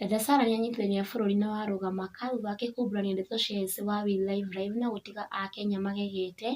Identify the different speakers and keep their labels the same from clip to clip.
Speaker 1: Dada Sara nĩanyitithania bũrũri na warũgama thutha wake kumbũrania ndeto cia aici wa wildlife na gũtiga akenya magegete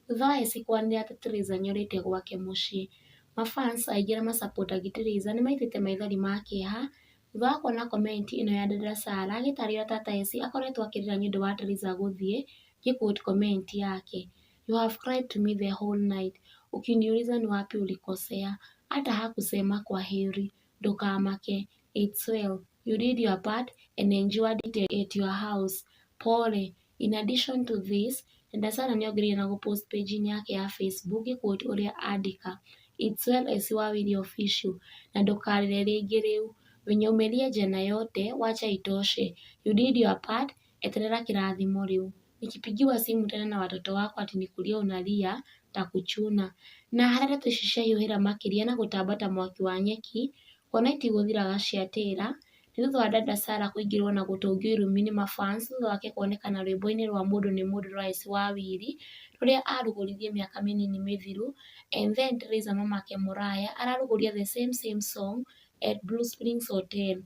Speaker 1: thutha wa aici kwanĩrĩra atĩ Theresa nĩorĩte gwake mũciĩ. Mafans aingĩ na macupportagi Theresa nĩmaitĩte maithori ma kĩeha thutha wa kuona komenti ĩno ya dada Sara agĩtarĩria tata aici akoretwo akĩrĩra nĩũndũ wa Theresa gũthiĩ gĩ quote komenti yake, "You have cried to me the whole night ukiniuliza ni wapi ulikosea, hata hakusema kwa heri, ndukamake, it's well, you did your part and endured it at your house, pole." In addition to this, dada Sara nĩongereire na gũpost page-inĩ yake ya Facebook gĩ quote ũrĩa andĩka, "It's well aici wa Wili official, na ndũkarĩre rĩngĩ rĩu, wenye umelia na yote, wacha itoshe, you did your part, eterera kĩrathimo rĩu. Nikipigiwa simu tena na watoto wako ati ni kulia unalia, takuchuna." Na harĩa ndeto ici ciahiũhĩra makĩria na gũtamba ta mwaki wa nyeki, kuona itigũthiraga ciatĩra, nĩ thutha wa dada Sara kũingĩrwo na gũtũngio irumi nĩ mafans thutha wake kuonekana rwĩmbo-inĩ rwa mũndũ nĩ mũndũ rwa aici wa Wili, rũrĩa arugũririe mĩaka mĩnini mĩthiru, and then Theresa mamake Mũraya ararugũria the same song at Blue Springs Hotel.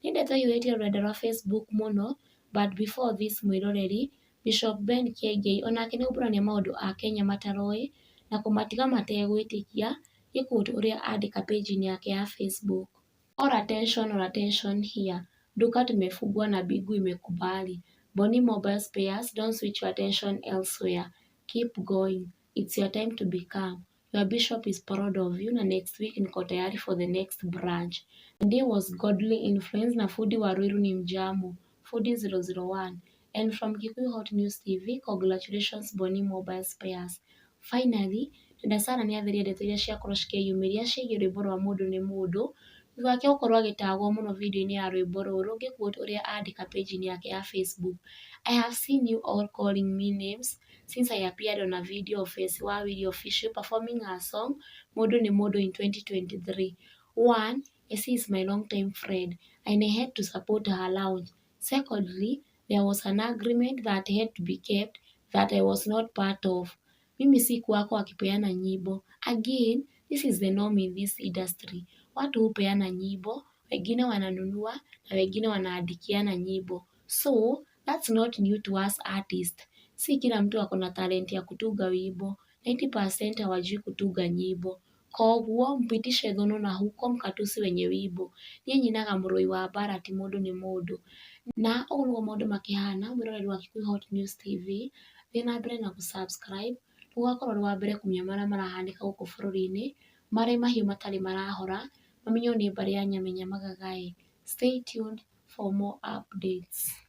Speaker 1: Nĩ ndeto ĩiyũrĩtie rũrenda rwa Facebook mũno, but before this mwĩroreri, Bishop Ben Kiengei onake nĩaumbũrania maũndũ akenya mataroĩ na kũmatiga mategwĩtĩkia gĩ quote ũrĩa andĩka page-inĩ yake ya Facebook. All attention here. Duka tumefungwa na Bingu imekubali. Boni mobile spares, don't switch your attention elsewhere. Keep going. It's your time to become. Your bishop is proud of you na next week niko tayari for the next branch. The day was godly influence na Fudi wa Ruiru ni mjamu. Fudi 001. And from Kikuyu Hot News TV, congratulations Boni Mobile Spares. Finally, dada Sara nĩatheria ndeto iria ciakorwo cikĩyumĩria ciĩgiĩ rwĩmbo rwa mũndũ nĩ mũndũ thutha wake gũkorwo agĩtagwo mũno video-inĩ ya rwĩmbo rũrũ gĩ quote ũrĩa andĩka page-inĩ yake ya Facebook, "I have seen you all calling me names since I appeared on a video of aici wa Wili official performing her song Mũndũ nĩ Mũndũ in 2023. One, aici is my long time friend and I had to support her launch. Secondly, there was an agreement that had to be kept that I was not part of. Mimi sikuwako akipeana nyimbo. Again, this is the norm in this industry. Watu hupeana nyimbo, wengine wananunua na wengine wanaandikiana nyimbo. So, that's not new to us artists. Si kila mtu ako na talent ya kutunga wimbo. 90% hawajui kutunga nyimbo. Koguo mpitishe thono na huko mkatusi wenye wimbo. Niĩ nyinaga mũrũi wa mbara ti mũndũ nĩ mũndũ." Na ũguo nĩguo maũndũ makĩhana mwĩroreri wa Kikuyu Hot News TV, thiĩ na mbere na gũsubscribe ũgakorwo ũrĩ wa mbere kũmenya marĩa marahanĩka gũkũ bũrũri-inĩ, marĩa mahiũ matarĩ marahora, mamenywo nĩ mbarĩ ya Nyamenya Magagai. Stay tuned for more updates.